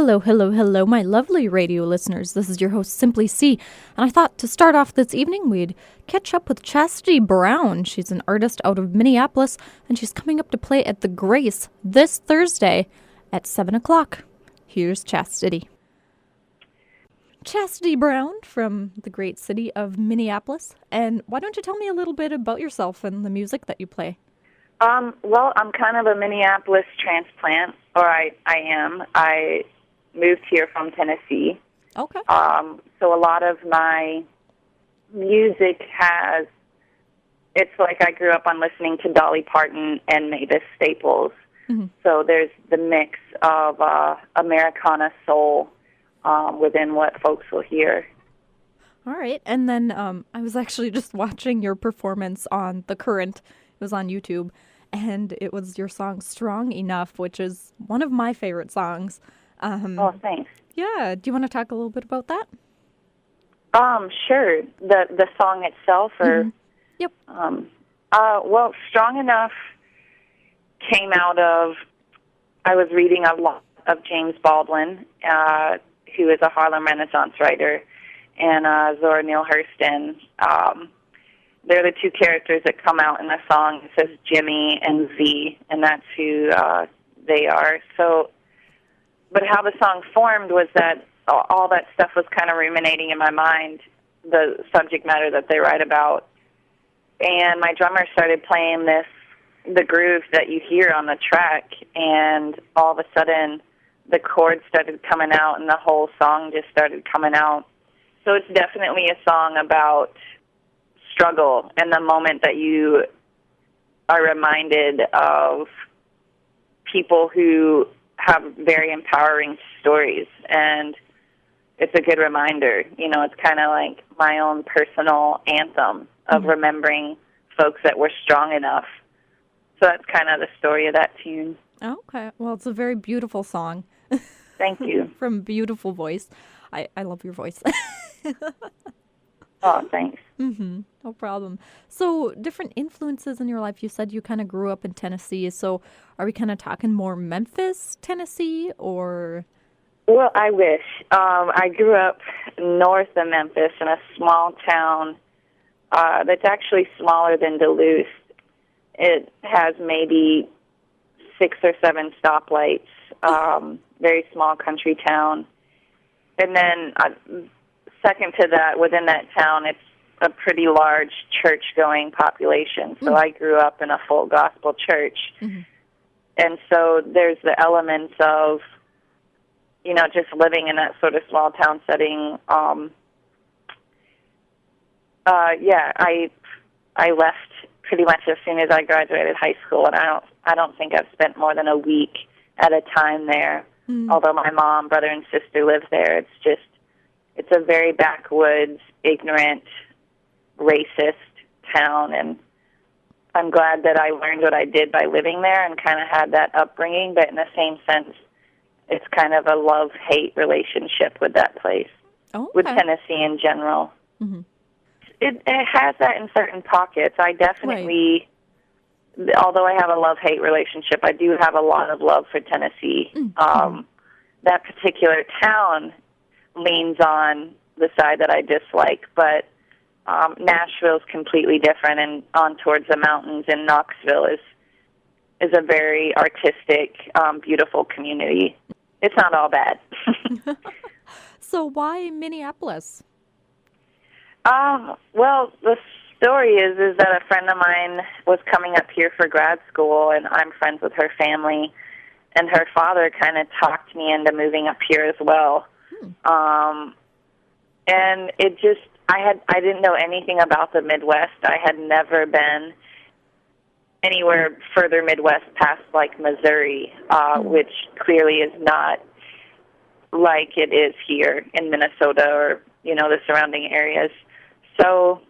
Hello, hello, hello, my lovely radio listeners. This is your host, Simply C, and I thought to start off this evening we'd catch up with Chastity Brown. She's an artist out of Minneapolis, and she's coming up to play at the Grace this Thursday at 7 o'clock. Here's Chastity. Chastity Brown from the great city of Minneapolis, and why don't you tell me a little bit about yourself and the music that you play? Well, I'm kind of a Minneapolis transplant, or I am. I moved here from Tennessee. Okay. So a lot of my music it's like I grew up on listening to Dolly Parton and Mavis Staples. Mm-hmm. So there's the mix of Americana soul within what folks will hear. All right. And then I was actually just watching your performance on The Current. It was on YouTube. And it was your song Strong Enough, which is one of my favorite songs. Oh, thanks. Yeah. Do you want to talk a little bit about that? Sure. The song itself, or mm-hmm. Yep. Well, Strong Enough came out of, I was reading a lot of James Baldwin, who is a Harlem Renaissance writer, and Zora Neale Hurston. They're the two characters that come out in the song. It says Jimmy and Z, and that's who they are. So, but how the song formed was that all that stuff was kind of ruminating in my mind, the subject matter that they write about. And my drummer started playing the groove that you hear on the track, and all of a sudden the chords started coming out, and the whole song just started coming out. So it's definitely a song about struggle and the moment that you are reminded of people who have very empowering stories, and it's a good reminder. You know, it's kind of like my own personal anthem of remembering folks that were strong enough. So that's kind of the story of that tune. Okay. Well, it's a very beautiful song. Thank you. From beautiful voice. I love your voice. Oh, thanks. Mm-hmm. No problem. So, different influences in your life. You said you kind of grew up in Tennessee. So, are we kind of talking more Memphis, Tennessee, or? Well, I wish. I grew up north of Memphis in a small town that's actually smaller than Duluth. It has maybe 6 or 7 stoplights, very small country town. And then second to that, within that town, it's a pretty large church-going population. So I grew up in a full gospel church. Mm-hmm. And so there's the elements of, you know, just living in that sort of small town setting. I left pretty much as soon as I graduated high school, and I don't think I've spent more than a week at a time there. Mm. Although my mom, brother, and sister live there, it's a very backwoods, ignorant, racist town, and I'm glad that I learned what I did by living there and kind of had that upbringing, but in the same sense, it's kind of a love-hate relationship with that place, with Tennessee in general. Mm-hmm. It has that in certain pockets. I definitely, although I have a love-hate relationship, I do have a lot of love for Tennessee. Mm-hmm. That particular town leans on the side that I dislike, but Nashville's completely different, and on towards the mountains in Knoxville is a very artistic, beautiful community. It's not all bad. So why Minneapolis? Well, the story is that a friend of mine was coming up here for grad school, and I'm friends with her family, and her father kind of talked me into moving up here as well. And it just, I didn't know anything about the Midwest. I had never been anywhere further Midwest past, like, Missouri, which clearly is not like it is here in Minnesota or, you know, the surrounding areas. So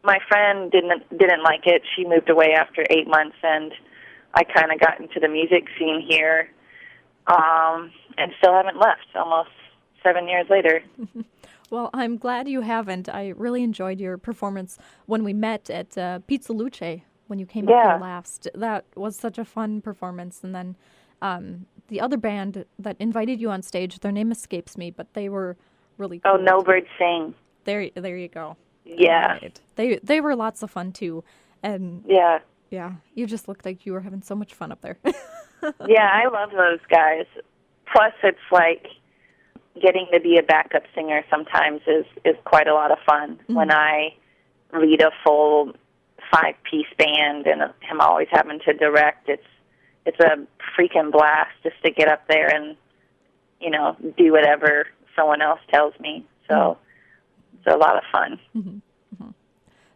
my friend didn't like it. She moved away after 8 months, and I kind of got into the music scene here, and still haven't left, almost 7 years later. Well, I'm glad you haven't. I really enjoyed your performance when we met at Pizza Luce when you came up here last. That was such a fun performance. And then the other band that invited you on stage, their name escapes me, but they were really cool. Oh, No Bird Sing. There you go. Yeah. Right. They were lots of fun too, and Yeah. you just looked like you were having so much fun up there. Yeah, I love those guys. Plus, it's like getting to be a backup singer sometimes is quite a lot of fun. Mm-hmm. When I lead a full 5-piece band and I'm always having to direct, it's a freaking blast just to get up there and, do whatever someone else tells me. So it's a lot of fun. Mm-hmm. Mm-hmm.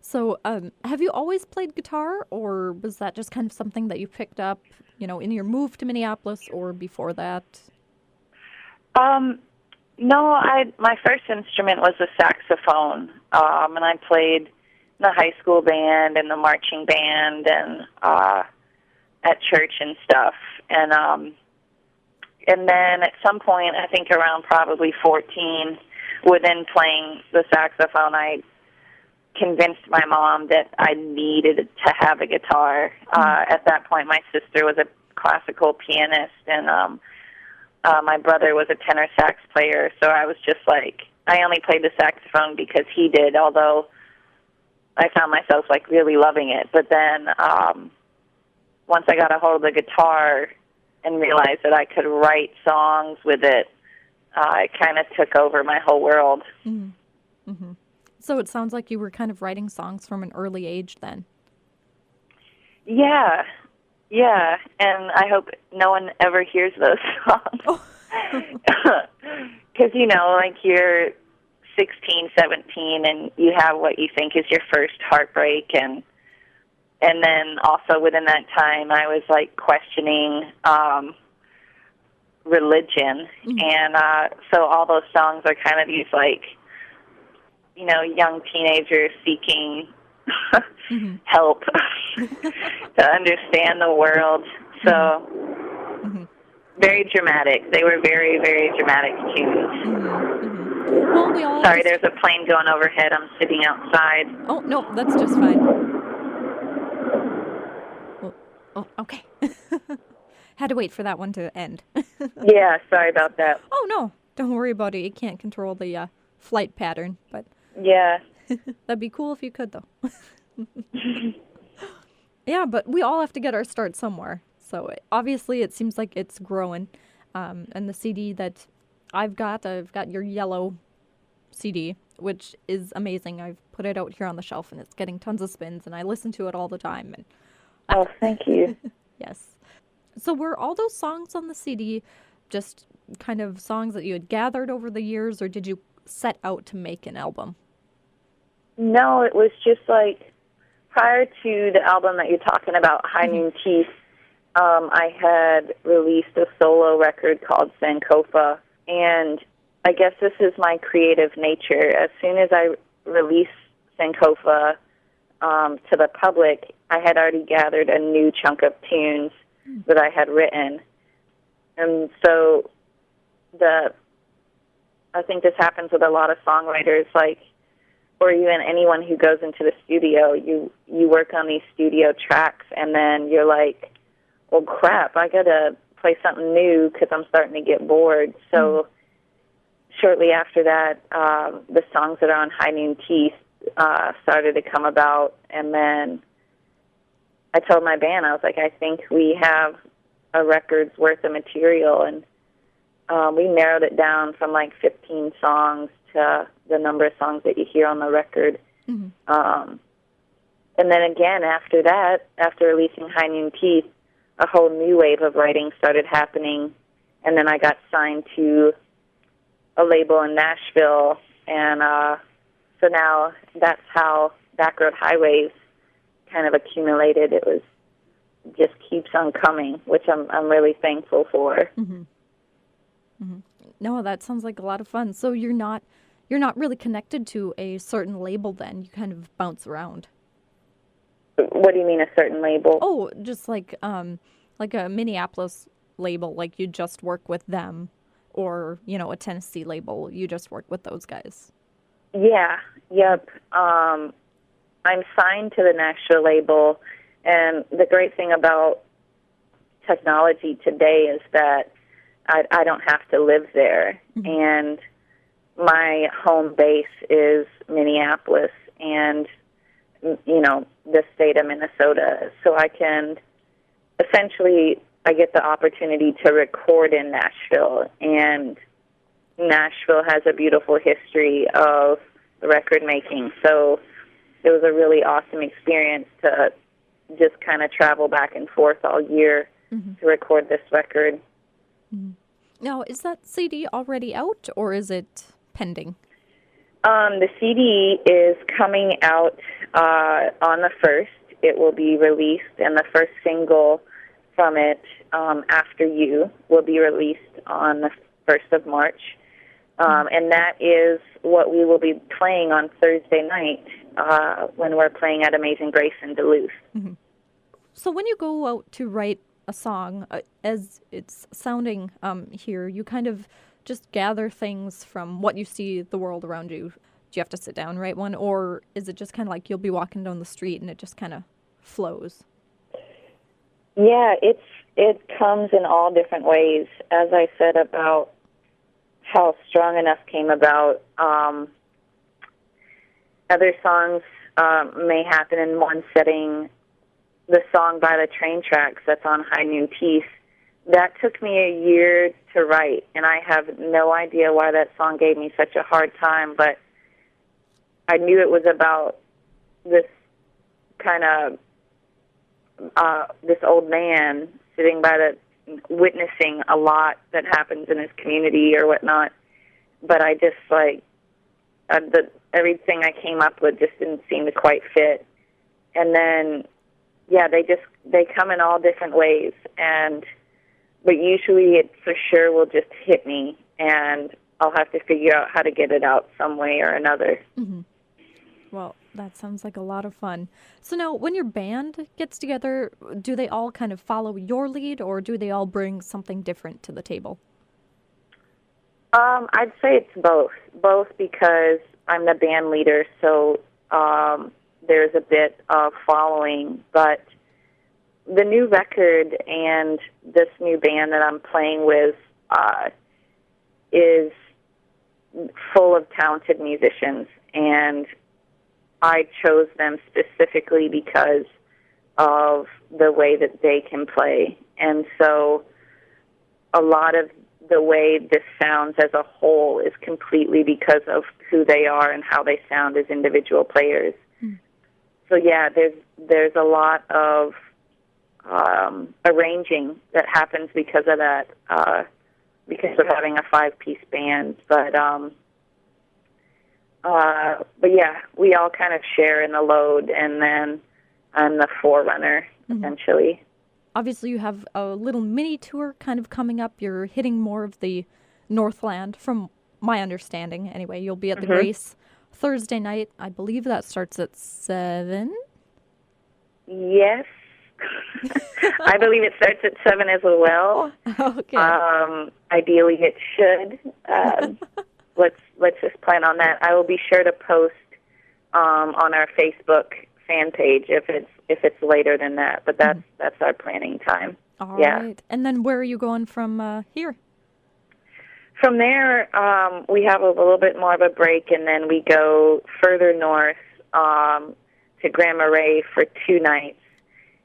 So have you always played guitar, or was that just kind of something that you picked up, in your move to Minneapolis or before that? No, my first instrument was a saxophone, and I played in the high school band and the marching band and at church and stuff. And then at some point, I think around probably 14, within playing the saxophone, I convinced my mom that I needed to have a guitar. At that point, my sister was a classical pianist, and my brother was a tenor sax player, so I was just like, I only played the saxophone because he did, although I found myself really loving it. But then once I got a hold of the guitar and realized that I could write songs with it, it kind of took over my whole world. Mm-hmm. Mm-hmm. So it sounds like you were kind of writing songs from an early age then. Yeah, and I hope no one ever hears those songs. Because, you're 16, 17, and you have what you think is your first heartbreak, and then also within that time I was, questioning religion, and so all those songs are kind of these, young teenagers seeking help to understand the world. So very dramatic. They were very, very dramatic tunes. Well, we all Sorry, there's a plane going overhead. I'm sitting outside. Oh, no, that's just fine. Oh, okay. Had to wait for that one to end. Yeah, sorry about that. Oh, no, don't worry about it. You can't control the flight pattern, but... Yeah. That'd be cool if you could, though. Yeah, but we all have to get our start somewhere. So obviously it seems like it's growing. And the CD that I've got your yellow CD, which is amazing. I've put it out here on the shelf, and it's getting tons of spins, and I listen to it all the time. And oh, thank you. Yes. So were all those songs on the CD just kind of songs that you had gathered over the years, or did you set out to make an album? No, it was just prior to the album that you're talking about, High Noon Teeth, I had released a solo record called Sankofa, and I guess this is my creative nature. As soon as I released Sankofa to the public, I had already gathered a new chunk of tunes that I had written. And so I think this happens with a lot of songwriters, or even anyone who goes into the studio. You work on these studio tracks, and then you're like, well, crap, I got to play something new because I'm starting to get bored. So shortly after that, the songs that are on High Noon Teeth started to come about, and then I told my band, I was like, I think we have a record's worth of material, and we narrowed it down from 15 songs to the number of songs that you hear on the record. And then again, after that, after releasing High Noon Teeth, a whole new wave of writing started happening, and then I got signed to a label in Nashville, and so now that's how Backroad Highways kind of accumulated. It was just keeps on coming, which I'm really thankful for. No, that sounds like a lot of fun. So you're not really connected to a certain label then. You kind of bounce around. What do you mean, a certain label? Oh, just like a Minneapolis label, like you just work with them, or a Tennessee label, you just work with those guys. Yeah, yep. I'm signed to the Nashville label, and the great thing about technology today is that I don't have to live there. And my home base is Minneapolis and, the state of Minnesota. So I get the opportunity to record in Nashville. And Nashville has a beautiful history of record making. So it was a really awesome experience to just kind of travel back and forth all year to record this record. Now, is that CD already out, or is it pending? The CD is coming out on the 1st. It will be released, and the first single from it, After You, will be released on the 1st of March. And that is what we will be playing on Thursday night when we're playing at Amazing Grace in Duluth. So when you go out to write a song, as it's sounding here, you kind of just gather things from what you see the world around you. Do you have to sit down and write one, or is it just kind of like you'll be walking down the street and it just kind of flows? Yeah, it comes in all different ways. As I said about how Strong Enough came about, other songs may happen in one setting. The song by the Train Tracks that's on High Noon Teeth, that took me a year to write, and I have no idea why that song gave me such a hard time, but I knew it was about this kind of, this old man sitting by witnessing a lot that happens in his community or whatnot, but I just, everything I came up with just didn't seem to quite fit. And then, yeah, they come in all different ways, but usually it for sure will just hit me, and I'll have to figure out how to get it out some way or another. Well, that sounds like a lot of fun. So now, when your band gets together, do they all kind of follow your lead, or do they all bring something different to the table? I'd say it's both. Both because I'm the band leader, so there's a bit of following, but the new record and this new band that I'm playing with is full of talented musicians, and I chose them specifically because of the way that they can play. And so a lot of the way this sounds as a whole is completely because of who they are and how they sound as individual players. So yeah, there's a lot of arranging that happens because of that, because of having a 5-piece band. But yeah, we all kind of share in the load, and then I'm the forerunner, essentially. Obviously, you have a little mini tour kind of coming up. You're hitting more of the Northland, from my understanding. Anyway, you'll be at the Grace Thursday night. I believe that starts at 7. Yes. I believe it starts at 7 as well. Okay. Ideally, it should. Let's just plan on that. I will be sure to post on our Facebook fan page if it's later than that. But that's our planning time. All right. And then where are you going from here? From there, we have a little bit more of a break, and then we go further north to Grand Marais for 2 nights.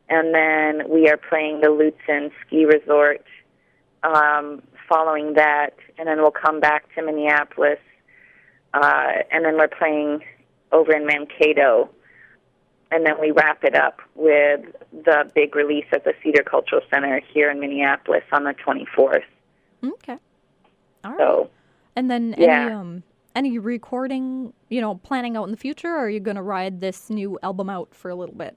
And then we are playing the Lutsen Ski Resort following that, and then we'll come back to Minneapolis, and then we're playing over in Mankato, and then we wrap it up with the big release at the Cedar Cultural Center here in Minneapolis on the 24th. Okay. All right. So, and then any recording, planning out in the future, or are you going to ride this new album out for a little bit?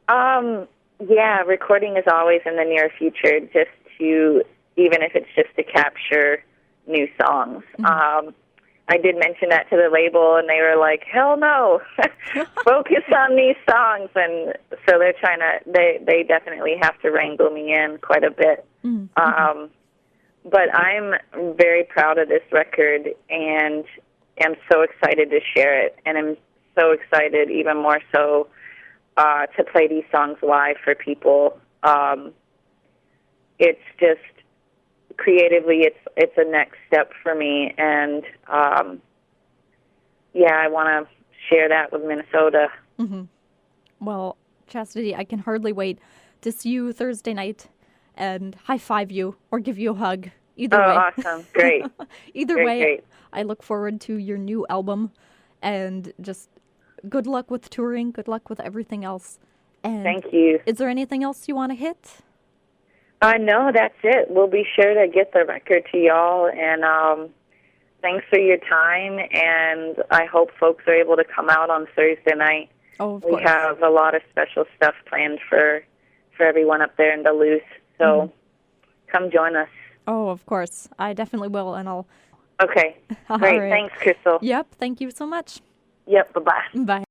Yeah, recording is always in the near future, even if it's just to capture new songs. I did mention that to the label, and they were like, hell no, focus on these songs. And so they're trying to, they definitely have to wrangle me in quite a bit. But I'm very proud of this record, and am so excited to share it. And I'm so excited, even more so, to play these songs live for people. It's just creatively, it's a next step for me, and I want to share that with Minnesota. Mm-hmm. Well, Chastity, I can hardly wait to see you Thursday night and high-five you or give you a hug. Either way. Awesome. Great. Either great, way, great. I look forward to your new album, and just good luck with touring, good luck with everything else. And Thank you. is there anything else you want to hit? No, that's it. We'll be sure to get the record to y'all, and thanks for your time, and I hope folks are able to come out on Thursday night. Oh, of we course. have a lot of special stuff planned for everyone up there in Duluth, so come join us. Oh, of course. I definitely will, and I'll... Okay, great. All right. Thanks, Crystal. Yep, thank you so much. Yep, bye-bye. Bye.